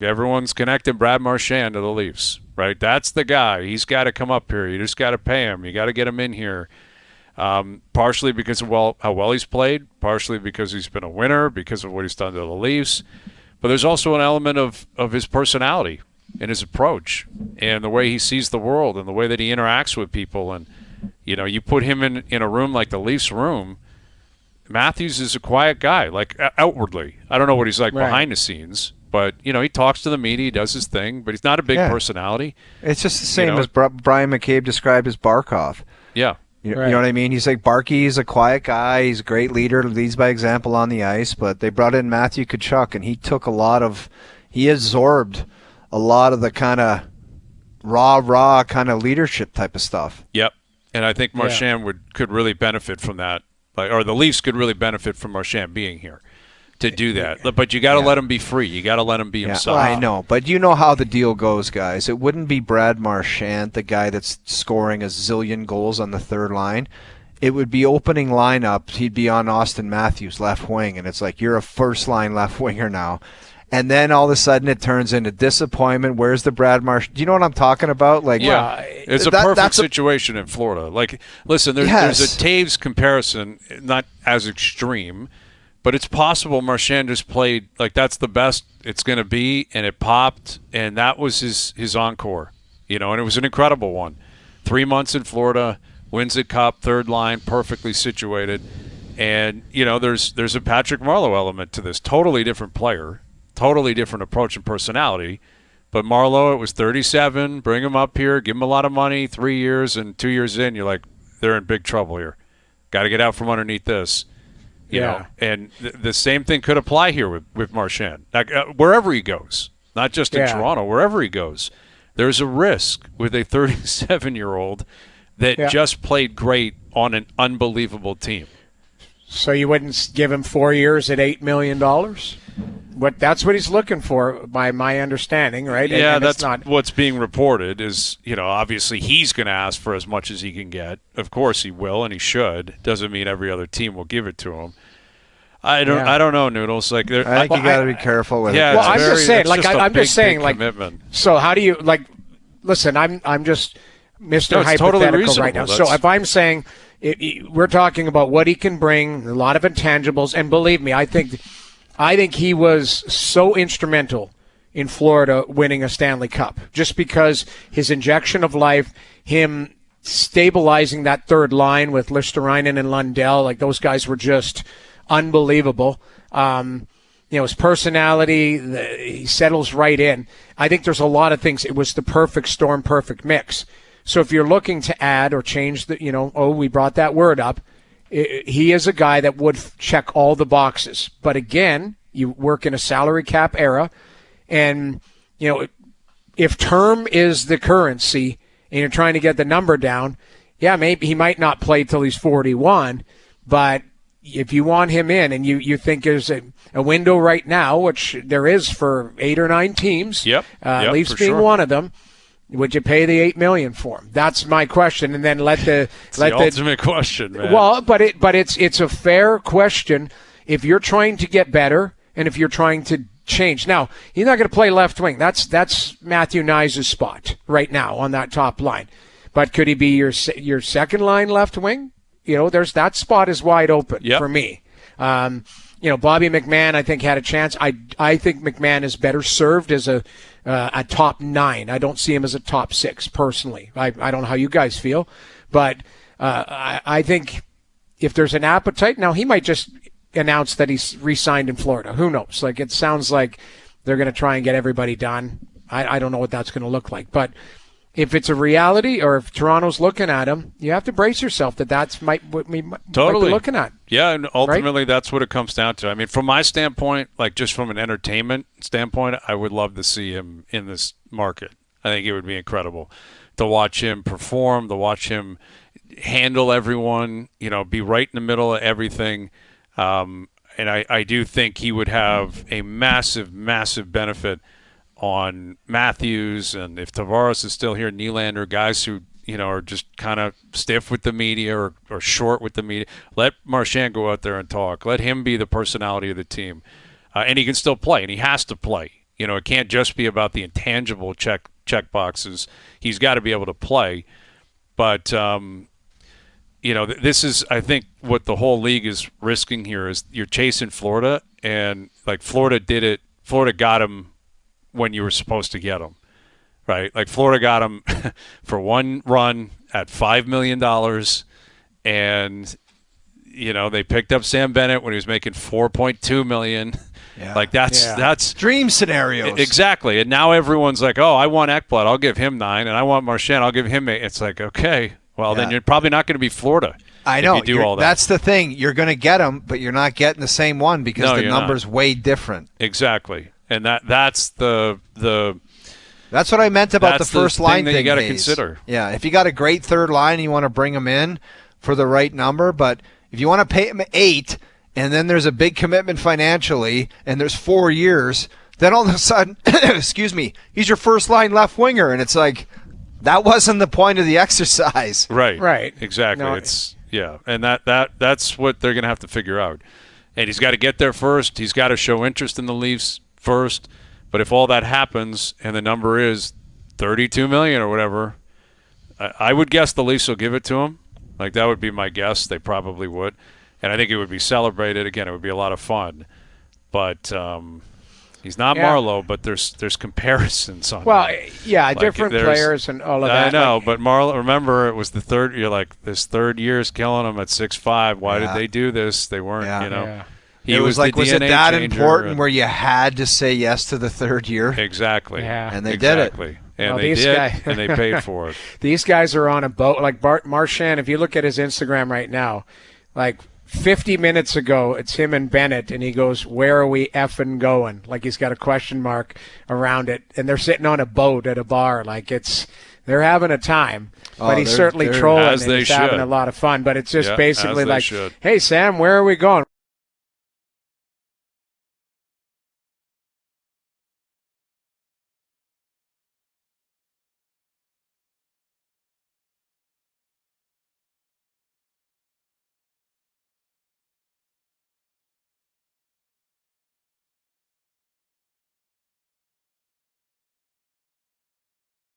Everyone's connecting Brad Marchand to the Leafs, right? That's the guy. He's got to come up here. You just got to pay him. You got to get him in here. Partially because of how well he's played, partially because he's been a winner, because of what he's done to the Leafs. But there's also an element of his personality and his approach and the way he sees the world and the way that he interacts with people. And, you put him in a room like the Leafs room, Matthews is a quiet guy, like outwardly. I don't know what he's like behind the scenes. But, he talks to the media, he does his thing, but he's not a big personality. It's just the same as Brian McCabe described as Barkov. Yeah. You know what I mean? He's like Barkey's a quiet guy. He's a great leader, leads by example on the ice. But they brought in Matthew Tkachuk, and he absorbed a lot of the kind of raw kind of leadership type of stuff. Yep. And I think Marchand could really benefit from that. Or the Leafs could really benefit from Marchand being here to do that. But you got to let him be free. You got to let him be himself. I know, but you know how the deal goes, guys. It wouldn't be Brad Marchand, the guy that's scoring a zillion goals on the third line. It would be opening lineup. He'd be on Austin Matthews, left wing, and it's like, you're a first-line left winger now. And then all of a sudden it turns into disappointment. Where's the Brad Marchand? Do you know what I'm talking about? It's a perfect situation in Florida. Like, listen, there's a Taves comparison, not as extreme, but it's possible Marchand just played like that's the best it's going to be, and it popped, and that was his encore, and it was an incredible one. 3 months in Florida, wins a cup, third line, perfectly situated, and there's a Patrick Marleau element to this. Totally different player, totally different approach and personality. But Marleau, it was 37. Bring him up here, give him a lot of money. 3 years, and 2 years in, you're like, they're in big trouble here. Got to get out from underneath this. You know, and the same thing could apply here with Marchand. Like, wherever he goes, not just in Toronto, wherever he goes, there's a risk with a 37-year-old that just played great on an unbelievable team. So you wouldn't give him 4 years at $8 million? That's what he's looking for, by my understanding, right? Yeah, and that's not what's being reported. Is obviously he's going to ask for as much as he can get. Of course he will, and he should. Doesn't mean every other team will give it to him. I don't know, Noodles. Like, I think you got to be careful with it. Well, I'm just saying, commitment. So how do you Listen, I'm just Mr. Hypothetical totally right now. So if I'm saying we're talking about what he can bring, a lot of intangibles, and believe me, I think he was so instrumental in Florida winning a Stanley Cup, just because his injection of life, him stabilizing that third line with Listerinen and Lundell, like those guys were just unbelievable. His personality, he settles right in. I think there's a lot of things. It was the perfect storm, perfect mix. So if you're looking to add or change we brought that word up, he is a guy that would check all the boxes. But again, you work in a salary cap era, and if term is the currency and you're trying to get the number down, maybe he might not play till he's 41. But if you want him in, and you think there's a window right now, which there is for 8 or 9 teams, Leafs being one of them, would you pay the $8 million for him? That's my question, and then let the ultimate question, man. Well, but it's a fair question if you're trying to get better and if you're trying to change. Now, he's not going to play left wing. That's Matthew Knies' spot right now on that top line. But could he be your second line left wing? There's that spot is wide open for me. Bobby McMahon, I think, had a chance. I think McMahon is better served as a top 9. I don't see him as a top 6 personally. I don't know how you guys feel, but I think if there's an appetite, now he might just announce that he's re-signed in Florida. Who knows? Like, it sounds like they're going to try and get everybody done. I don't know what that's going to look like, but if it's a reality, or if Toronto's looking at him, you have to brace yourself that's what we might be looking at. Yeah, and ultimately that's what it comes down to. I mean, from my standpoint, like just from an entertainment standpoint, I would love to see him in this market. I think it would be incredible to watch him perform, to watch him handle everyone, be right in the middle of everything. And I do think he would have a massive, massive benefit on Matthews, and if Tavares is still here, Nylander, guys who are just kind of stiff with the media or short with the media. Let Marchand go out there and talk. Let him be the personality of the team, and he can still play, and he has to play. It can't just be about the intangible check boxes. He's got to be able to play. But, this is, I think, what the whole league is risking here is you're chasing Florida, and, like, Florida did it. Florida got him when you were supposed to get him, right? Like, Florida got him for one run at $5 million, and, they picked up Sam Bennett when he was making $4.2 million. Yeah. Like, that's dream scenarios. Exactly. And now everyone's like, oh, I want Ekblad, I'll give him 9, and I want Marchand, I'll give him 8. It's like, okay, well, then you're probably not going to be Florida. I know. If you do all that. That's the thing. You're going to get them, but you're not getting the same one because the number's way different. Exactly. And that's the that's what I meant about the first line thing that you got to consider. Yeah, if you got a great third line and you want to bring them in for the right number, but if you want to pay him 8 and then there's a big commitment financially and there's 4 years, then all of a sudden, excuse me, he's your first line left winger, and it's like that wasn't the point of the exercise. Right. Exactly. No, and that's what they're going to have to figure out. And he's got to get there first. He's got to show interest in the Leafs first. But if all that happens and the number is $32 million or whatever, I would guess the Leafs will give it to him. Like, that would be my guess. They probably would. And I think it would be celebrated. Again, it would be a lot of fun. But he's not Marleau, but there's comparisons on different players and all of that. I know, but Marleau, remember, it was the third. You're like, this third year is killing him at 6'5". Why did they do this? They weren't, Yeah. He was like, was it that important where you had to say yes to the third year? Exactly. Yeah. And they did it. And they did, and they paid for it. These guys are on a boat. Like Marchand, if you look at his Instagram right now, like 50 minutes ago, it's him and Bennett, and he goes, "Where are we effing going?" Like he's got a question mark around it, and they're sitting on a boat at a bar. Like they're having a time. But he's certainly trolling, and he's having a lot of fun. But it's just basically like, "Hey, Sam, where are we going?"